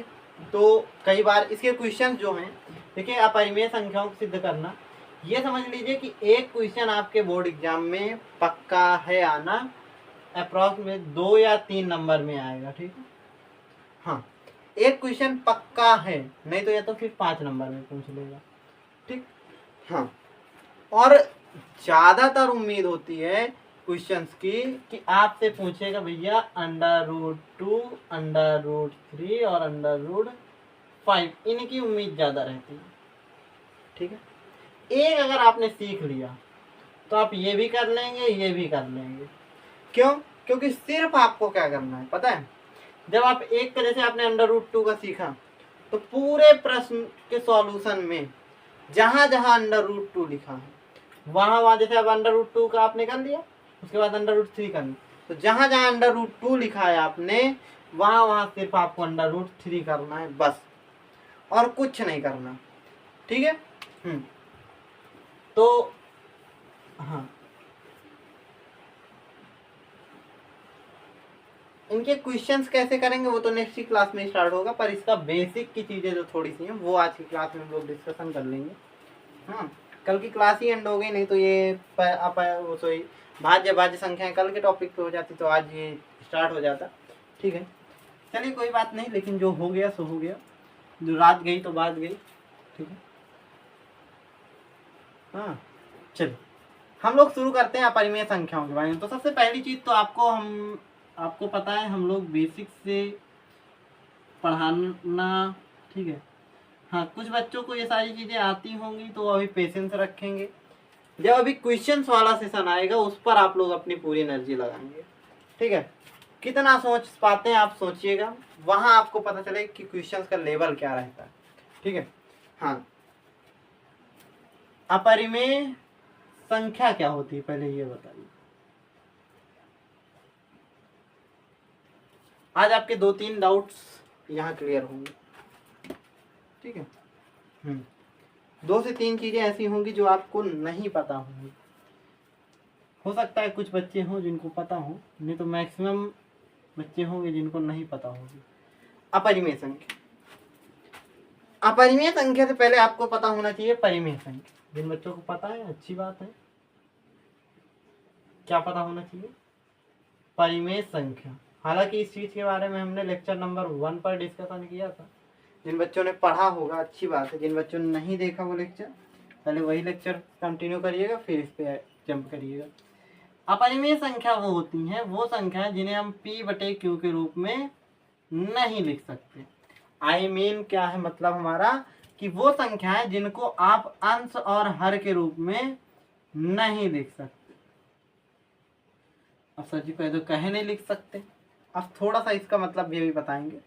तो कई बार इसके क्वेश्चन जो हैं, देखिए अपरिमेय संख्याओं को सिद्ध करना, ये समझ लीजिए कि एक क्वेश्चन आपके बोर्ड एग्जाम में पक्का है आना, अप्रॉक्सीमेट 2 या 3 नंबर में आएगा। ठीक है, हाँ एक क्वेश्चन पक्का है, नहीं तो या तो फिर 5 नंबर में पूछ लेगा। ठीक, हाँ और ज़्यादातर उम्मीद होती है क्वेश्चंस की कि आपसे पूछेगा भैया √2, √3 और √5, इनकी उम्मीद ज़्यादा रहती है। ठीक है, एक अगर आपने सीख लिया तो आप ये भी कर लेंगे ये भी कर लेंगे। क्यों? क्योंकि सिर्फ आपको क्या करना है पता है, जब आप एक तरह से आपने √2 का सीखा तो पूरे प्रश्न के सॉल्यूशन में जहाँ जहाँ √2 लिखा है वहाँ जैसे अब √2 का आपने कर लिया, उसके बाद √3 कर लिया, तो जहाँ जहाँ √2 लिखा है आपने वहाँ सिर्फ आपको √3 करना है बस। और कुछ नहीं करना, ठीक है। तो हाँ, इनके क्वेश्चंस कैसे करेंगे वो तो नेक्स्ट ही क्लास में स्टार्ट होगा, पर इसका बेसिक की चीज़ें जो थोड़ी सी हैं वो आज की क्लास में हम लोग डिस्कशन कर लेंगे। हाँ, कल की क्लास ही एंड हो गई, नहीं तो ये वो सॉरी भाज्य संख्याएं कल के टॉपिक पे हो जाती तो आज ये स्टार्ट हो जाता, ठीक है। चलिए कोई बात नहीं, लेकिन जो हो गया सो हो गया, जो रात गई तो बात गई, ठीक है। हाँ चलिए हम लोग शुरू करते हैं अपरिमेय संख्याओं के बारे में। तो सबसे पहली चीज़ तो आपको पता है हम लोग बेसिक से पढ़ाना, ठीक है। हाँ, कुछ बच्चों को ये सारी चीज़ें आती होंगी तो अभी पेशेंस रखेंगे, जब अभी क्वेश्चंस वाला सेशन आएगा उस पर आप लोग अपनी पूरी एनर्जी लगाएंगे, ठीक है। कितना सोच पाते हैं आप सोचिएगा, वहाँ आपको पता चले कि क्वेश्चंस का लेवल क्या रहता है, ठीक है। हाँ, अपरिमेय संख्या क्या होती है पहले ये बताइए। आज आपके 2-3 डाउट्स यहाँ क्लियर होंगे, ठीक है। 2 से 3 चीज़ें ऐसी होंगी जो आपको नहीं पता होंगी। हो सकता है कुछ बच्चे हों जिनको पता हो, नहीं तो मैक्सिमम बच्चे होंगे जिनको नहीं पता होगी। अपरिमेय संख्या, अपरिमेय संख्या से पहले आपको पता होना चाहिए परिमेय संख्या। जिन बच्चों को पता है अच्छी बात है, क्या पता होना चाहिए, परिमेय संख्या। हालांकि इस चीज़ के बारे में हमने लेक्चर नंबर 1 पर डिस्कशन किया था। जिन बच्चों ने पढ़ा होगा अच्छी बात है, जिन बच्चों ने नहीं देखा वो लेक्चर, पहले वही लेक्चर कंटिन्यू करिएगा, फिर इस पे जंप करिएगा। अपरिमेय संख्या वो होती हैं, वो संख्याएं जिन्हें हम P/Q के रूप में नहीं लिख सकते। आई मीन क्या है मतलब हमारा, कि वो संख्याएं जिनको आप अंश और हर के रूप में नहीं लिख सकते। अब सर जी कह दो कहे नहीं लिख सकते, अब थोड़ा सा इसका मतलब भी बताएंगे,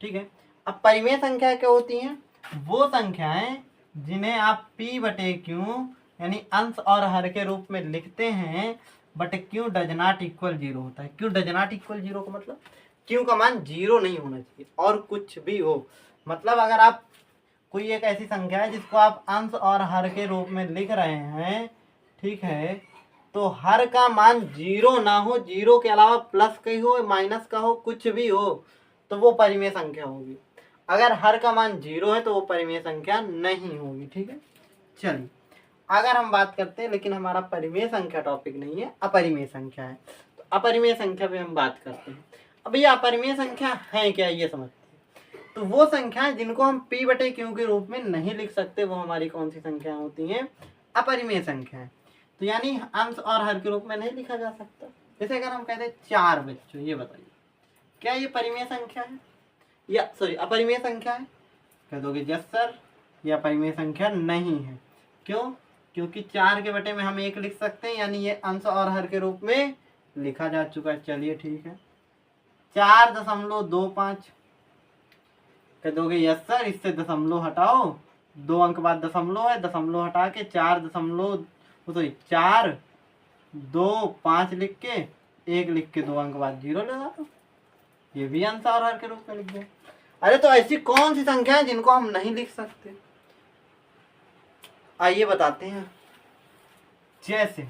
ठीक है। अब परिमेय संख्या क्या होती हैं, वो संख्याएं जिन्हें आप P/Q यानी अंश और हर के रूप में लिखते हैं, but Q does not equal 0 होता है। Q डज नॉट इक्वल 0 का मतलब Q का मान 0 नहीं होना चाहिए, और कुछ भी हो। मतलब अगर आप कोई एक ऐसी संख्या है जिसको आप अंश और हर के रूप में लिख रहे हैं, ठीक है, तो हर का मान 0 ना हो, 0 के अलावा प्लस का हो, माइनस का हो, कुछ भी हो, तो वो परिमेय संख्या होगी। अगर हर का मान 0 है तो वो परिमेय संख्या नहीं होगी, ठीक है। चलिए अगर हम बात करते हैं, लेकिन हमारा परिमेय संख्या टॉपिक नहीं है, अपरिमेय संख्या है, तो अपरिमेय संख्या पे हम बात करते हैं। अब ये अपरिमेय संख्या है क्या ये समझते हैं। तो वो संख्याएं जिनको हम P/Q के रूप में नहीं लिख सकते, वो हमारी कौन सी संख्याएं होती हैं, अपरिमेय संख्याएं। तो यानी अंश और हर के रूप में नहीं लिखा जा सकता। जैसे अगर हम कहते हैं 4 बच्चों, ये बताइए क्या ये परिमेय संख्या है या सॉरी अपरिमेय संख्या है। कह दोगे यस सर, ये अपरिमेय संख्या नहीं है। क्यों, क्योंकि 4 के बटे में हम 1 लिख सकते हैं, यानी ये अंश और हर के रूप में लिखा जा चुका है। चलिए ठीक है, 4.25। कह दोगे यस सर, इससे दशमलव हटाओ, 2 अंक बाद दशमलव है, दशमलव हटा के 4.25 लिख के 1 लिख के 2 अंक बाद 0 लगा दो, ये भी अंश और हर के रूप में लिख दो। अरे तो ऐसी कौन सी संख्या है जिनको हम नहीं लिख सकते, आइए बताते हैं। जैसे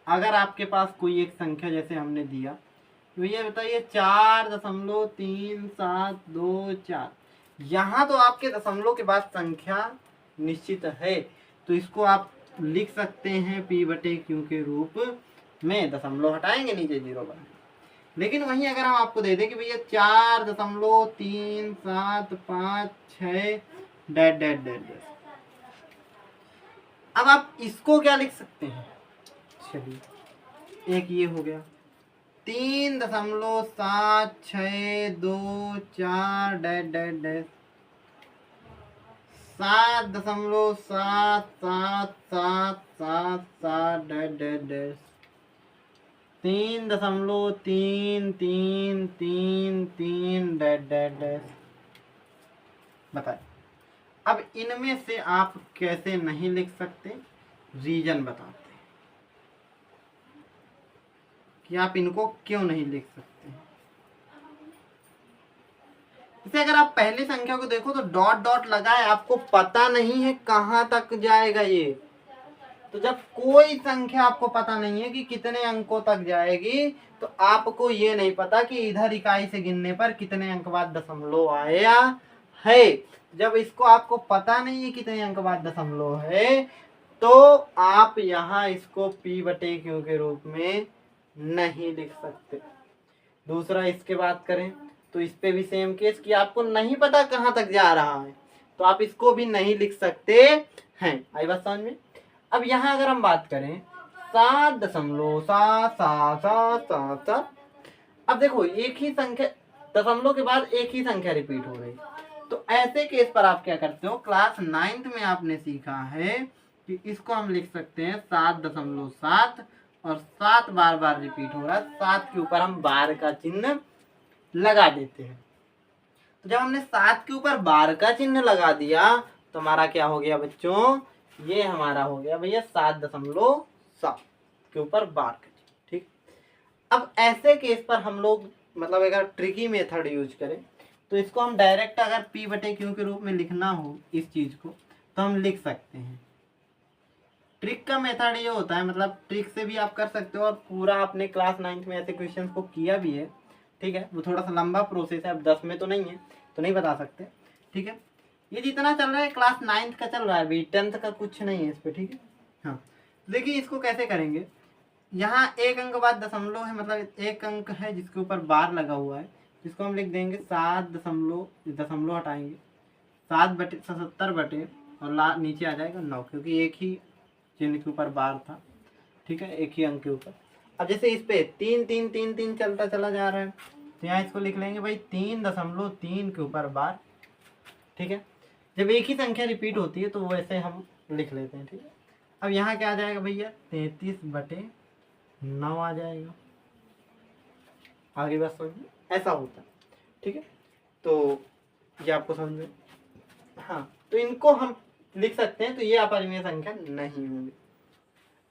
अगर आपके पास कोई एक संख्या जैसे हमने दिया, तो ये बताइए 4.3724, यहाँ तो आपके दशमलव के बाद संख्या निश्चित है, तो इसको आप लिख सकते हैं P/Q के रूप में, दशमलव हटाएंगे नीचे 0 बनाएंगे। लेकिन वहीं अगर हम आपको दे दें कि भैया 4.3756 डैट डैट डैट, अब आप इसको क्या लिख सकते हैं। चलिए एक ये हो गया, 3.7624 that that that, 7.777777 that that that, 3.3333 that that that. बताए अब इनमें से आप कैसे नहीं लिख सकते, रीजन बताते हैं कि आप इनको क्यों नहीं लिख सकते। इसे अगर आप पहली संख्या को देखो तो डॉट डॉट लगा है, आपको पता नहीं है कहाँ तक जाएगा ये। तो जब कोई संख्या आपको पता नहीं है कि कितने अंकों तक जाएगी, तो आपको ये नहीं पता कि इधर इकाई से गिनने पर कितने अंक बाद दशमलव आया है। जब इसको आपको पता नहीं है कितने अंक बाद दशमलव है, तो आप यहाँ इसको p/q के रूप में नहीं लिख सकते। दूसरा इसके बात करें तो इस पे भी सेम केस कि आपको नहीं पता कहाँ तक जा रहा है, तो आप इसको भी नहीं लिख सकते हैं। आई बात समझ में। अब यहाँ अगर हम बात करें 7.777, अब देखो एक ही संख्या दशमलव के बाद एक ही संख्या रिपीट हो रही, तो ऐसे केस पर आप क्या करते हो, क्लास 9th में आपने सीखा है कि इसको हम लिख सकते हैं 7.7 और 7 बार बार रिपीट हो रहा है, 7 के ऊपर हम बार का चिन्ह लगा देते हैं। तो जब हमने 7 के ऊपर बार का चिन्ह लगा दिया तो हमारा क्या हो गया बच्चों, ये हमारा हो गया भैया 7.7 के ऊपर बार का चिन्ह। ठीक, अब ऐसे केस पर हम लोग मतलब अगर ट्रिकी मेथड यूज करें तो इसको हम डायरेक्ट अगर p/q के रूप में लिखना हो इस चीज को तो हम लिख सकते हैं। ट्रिक का मेथड ये होता है, मतलब ट्रिक से भी आप कर सकते हो और पूरा आपने क्लास 9th में ऐसे क्वेश्चंस को किया भी है। ठीक है, वो थोड़ा सा लंबा प्रोसेस है, अब 10 में तो नहीं है तो नहीं बता सकते। ठीक है, ये जितना चल रहा है क्लास 9th का चल रहा है, अभी 10th का कुछ नहीं है इस पर। ठीक है, हाँ देखिए इसको कैसे करेंगे। यहाँ एक अंक बाद दशमलव है, मतलब एक अंक है जिसके ऊपर बार लगा हुआ है, जिसको हम लिख देंगे 7 दशमलव हटाएंगे 7/77 और नीचे आ जाएगा 9, क्योंकि एक ही चिन्ह के ऊपर बार था। ठीक है, एक ही अंक के ऊपर। अब जैसे इस पे 3 3 3 3 चलता चला जा रहा है, तो यहाँ इसको लिख लेंगे भाई 3.3 के ऊपर बार। ठीक है, जब एक ही संख्या रिपीट होती है तो वैसे हम लिख लेते हैं। ठीक है, अब यहाँ क्या आ जाएगा भैया 33/9 आ जाएगा। आगे बस समझ में ऐसा होता है। ठीक है, तो ये आपको समझ में, हाँ तो इनको हम लिख सकते हैं, तो ये अपरिमेय संख्या नहीं होंगी।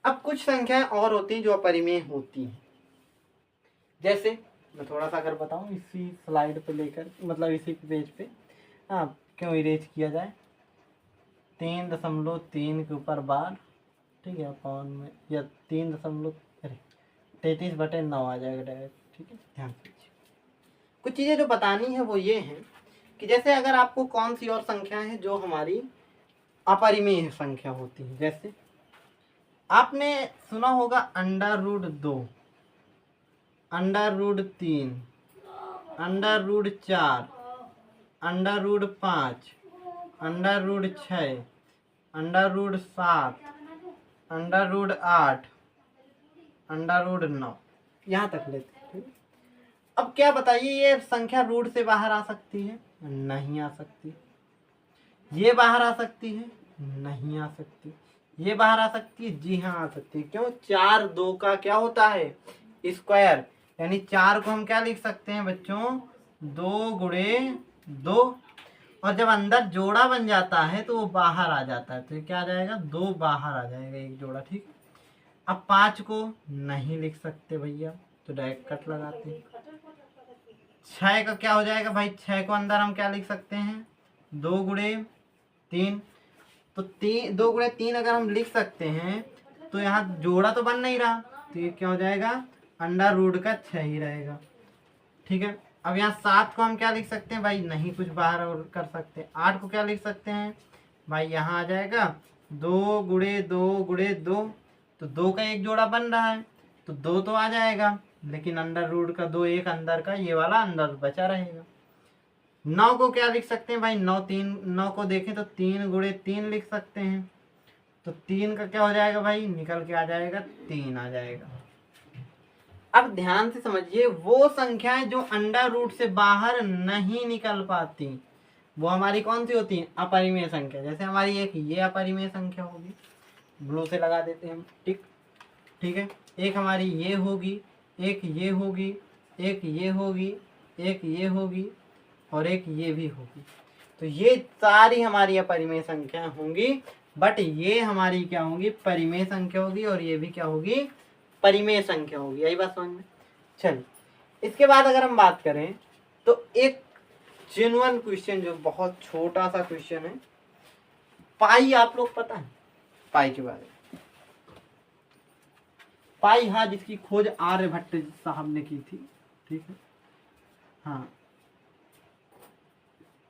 अब कुछ संख्याएं और होती हैं जो अपरिमेय होती हैं, जैसे मैं थोड़ा सा अगर बताऊं इसी स्लाइड पे लेकर, मतलब इसी पेज पे, हाँ क्यों इरेज किया जाए, 3.3 के ऊपर बार। ठीक है, अपॉन में या 33/9 आ जाएगा डायरेक्ट। ठीक है, ध्यान दीजिए कुछ चीज़ें जो बतानी है वो ये हैं कि जैसे अगर आपको कौन सी और संख्या है जो हमारी अपरिमेय संख्या होती है, जैसे आपने सुना होगा √2, √3, √4, √5, √6, √7, √8, √9, यहाँ तक लेते हैं। अब क्या बताइए, ये संख्या रूट से बाहर आ सकती है? नहीं आ सकती। ये बाहर आ सकती है? नहीं आ सकती। ये बाहर आ सकती है? जी हाँ आ सकती है। क्यों? 4 2 का क्या होता है? स्क्वायर, यानी 4 को हम क्या लिख सकते हैं बच्चों? 2 गुणे 2, और जब अंदर जोड़ा बन जाता है तो वो बाहर आ जाता है, तो ये क्या आ जाएगा? 2 बाहर आ जाएगा, एक जोड़ा। ठीक, अब 5 को नहीं लिख सकते भैया, तो डायरेक्ट कट लगाते हैं। 6 का क्या हो जाएगा भाई? 6 को अंदर हम क्या लिख सकते हैं? 2 गुणे 3, तो 2 गुणे 3 अगर हम लिख सकते हैं तो यहाँ जोड़ा तो बन नहीं रहा, तो ये क्या हो जाएगा? √6 ही रहेगा। ठीक है, अब यहाँ 7 को हम क्या लिख सकते हैं भाई? नहीं कुछ बाहर और कर सकते। 8 को क्या लिख सकते हैं भाई? यहाँ आ जाएगा 2 गुणे 2 गुणे 2, तो 2 का एक जोड़ा बन रहा है, तो 2 तो आ जाएगा, लेकिन √2 एक अंदर का, ये वाला अंदर बचा रहेगा। 9 को क्या लिख सकते हैं भाई? 9 को देखें तो 3 गुणे 3 लिख सकते हैं, तो 3 का क्या हो जाएगा भाई? निकल के आ जाएगा 3 आ जाएगा। अब ध्यान से समझिए, वो संख्याएं जो √ से बाहर नहीं निकल पाती वो हमारी कौन सी होती है? अपरिमेय संख्या। जैसे हमारी एक ये अपरिमेय संख्या होगी, ब्लू से लगा देते हैं हम, टिक। ठीक है, एक हमारी ये होगी, एक ये होगी, एक ये होगी, एक ये होगी, और एक ये भी होगी। तो ये सारी हमारी अपरिमेय संख्या होंगी, बट ये हमारी क्या होगी? परिमेय संख्या होगी, और ये भी क्या होगी? परिमेय संख्या होगी। यही बात समझ में। चलिए, इसके बाद अगर हम बात करें तो एक जेन्युइन क्वेश्चन, जो बहुत छोटा सा क्वेश्चन है। पाई आप लोग पता है पाई के बारे में? पाई, हाँ, जिसकी खोज आर्यभट्ट साहब ने की थी, ठीक है, हाँ,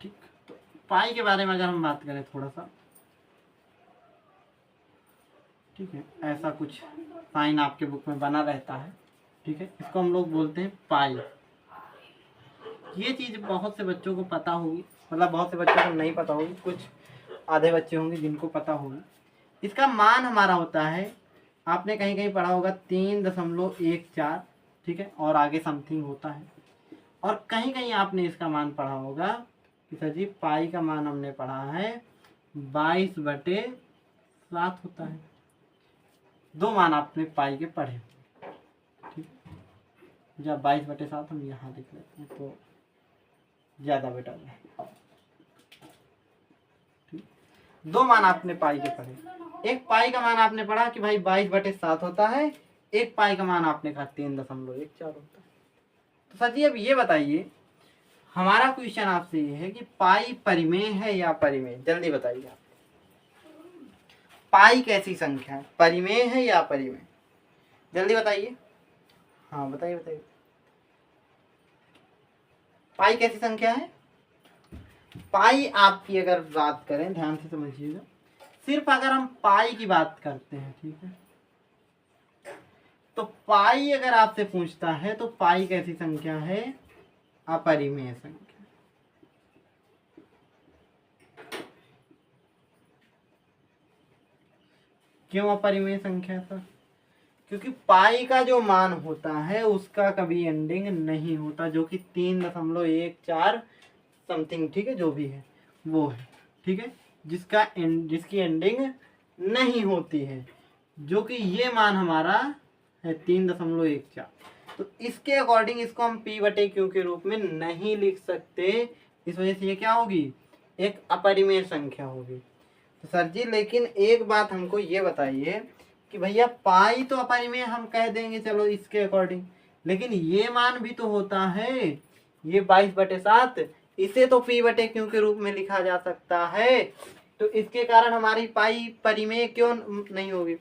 ठीक। तो पाई के बारे में अगर हम बात करें थोड़ा सा, ठीक है, ऐसा कुछ साइन आपके बुक में बना रहता है, ठीक है, इसको हम लोग बोलते हैं पाई। ये चीज़ बहुत से बच्चों को पता होगी, मतलब बहुत से बच्चों को नहीं पता होगी, कुछ आधे बच्चे होंगे जिनको पता होगी। इसका मान हमारा होता है, आपने कहीं कहीं पढ़ा होगा 3.14, ठीक है, और आगे समथिंग होता है। और कहीं कहीं आपने इसका मान पढ़ा होगा कि सर जी पाई का मान हमने पढ़ा है 22/7 होता है। दो मान आपने पाई के पढ़े, ठीक। जब 22/7 हम यहाँ लिख लेते हैं तो ज़्यादा बेटर है, ठीक। दो मान आपने पाई के पढ़े। एक पाई का मान आपने पढ़ा कि भाई 22/7 होता है, एक पाई का मान आपने कहा 3.14 होता है। तो सर जी अब ये बताइए, हमारा क्वेश्चन आपसे ये है कि पाई परिमेय है या परिमेय? जल्दी बताइए आप। पाई कैसी संख्या है, परिमेय है या अपरिमेय? जल्दी बताइए। हाँ बताइए बताइए, पाई कैसी संख्या है? पाई आपकी अगर बात करें, ध्यान से समझिएगा, सिर्फ अगर हम पाई की बात करते हैं, ठीक है, तो पाई अगर आपसे पूछता है तो पाई कैसी संख्या है? अपरिमेय संख्या। क्यों अपरिमेय संख्या सर? क्योंकि पाई का जो मान होता है उसका कभी एंडिंग नहीं होता, जो कि 3.14 समथिंग, ठीक है, जो भी है वो है, ठीक है, जिसकी एंडिंग नहीं होती है, जो कि ये मान हमारा है 3.14। तो इसके अकॉर्डिंग इसको हम p/q के रूप में नहीं लिख सकते, इस वजह से ये क्या होगी? एक अपरिमेय संख्या होगी। तो सर जी लेकिन एक बात हमको ये बताइए कि भैया पाई तो अपरिमेय हम कह देंगे चलो इसके अकॉर्डिंग, लेकिन ये मान भी तो होता है, ये 22/7, इसे तो p/q के रूप में लिखा जा सकता है। तो इसके कारण हमारी पाई परिमेय क्यों नहीं होगी?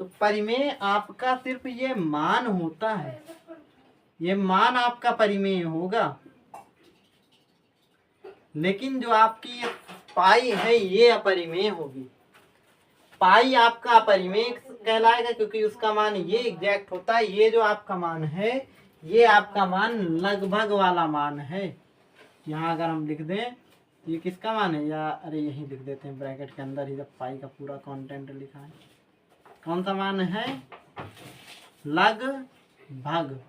तो परिमेय आपका सिर्फ ये मान होता है, ये मान आपका परिमेय होगा, लेकिन जो आपकी पाई है ये अपरिमेय होगी। पाई आपका अपरिमेय कहलाएगा क्योंकि उसका मान ये एग्जैक्ट होता है, ये जो आपका मान है ये आपका मान लगभग वाला मान है। यहाँ अगर हम लिख दें ये किसका मान है, या अरे यही लिख देते हैं ब्रैकेट के अंदर ही, जब पाई का पूरा कंटेंट लिखा है। कौन सा मान है? लगभग,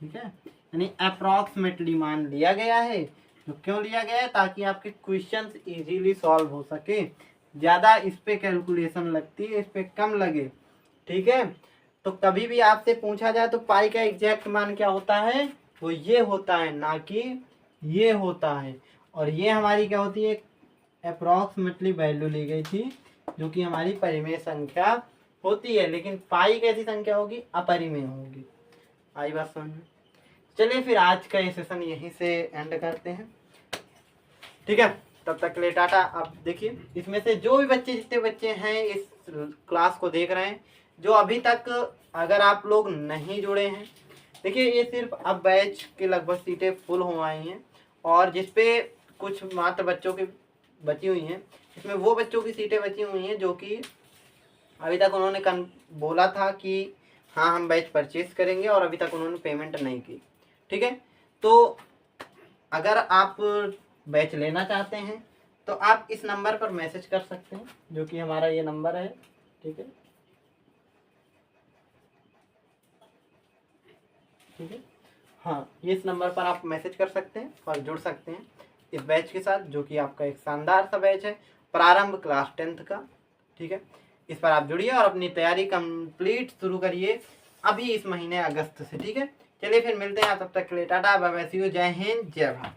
ठीक है, यानी अप्रॉक्सीमेटली मान लिया गया है। तो क्यों लिया गया है? ताकि आपके क्वेश्चंस इजीली सॉल्व हो सके, ज़्यादा इस पे कैलकुलेशन लगती है, इस पे कम लगे, ठीक है। तो कभी भी आपसे पूछा जाए तो पाई का एग्जैक्ट मान क्या होता है, वो ये होता है, ना कि ये होता है। और ये हमारी क्या होती है, अप्रॉक्सीमेटली वैल्यू ली गई थी, जो कि हमारी परिमेय संख्या होती है। लेकिन पाई कैसी संख्या होगी? अपरिमेय होगी। आई बात समझ में? चलिए फिर आज का ये सेशन यहीं से एंड करते हैं, ठीक है। तब तक के लिए टाटा। अब देखिए इसमें से जो भी बच्चे, जितने बच्चे हैं इस क्लास को देख रहे हैं, जो अभी तक अगर आप लोग नहीं जुड़े हैं, देखिए ये सिर्फ अब बैच के लगभग सीटें फुल हो आई हैं, और जिसपे कुछ मात्र बच्चों की बची हुई हैं, इसमें वो बच्चों की सीटें बची हुई हैं जो कि अभी तक उन्होंने बोला था कि हाँ हम बैच परचेज करेंगे, और अभी तक उन्होंने पेमेंट नहीं की, ठीक है। तो अगर आप बैच लेना चाहते हैं तो आप इस नंबर पर मैसेज कर सकते हैं, जो कि हमारा ये नंबर है, ठीक है, ठीक है, हाँ, ये इस नंबर पर आप मैसेज कर सकते हैं और जुड़ सकते हैं इस बैच के साथ, जो कि आपका एक शानदार सा बैच है, प्रारंभ क्लास 10th का, ठीक है। इस पर आप जुड़िए और अपनी तैयारी कंप्लीट शुरू करिए अभी इस महीने अगस्त से, ठीक है। चलिए फिर मिलते हैं, तब तक के लिए tata bye bye, see you, जय हिंद जय भारत।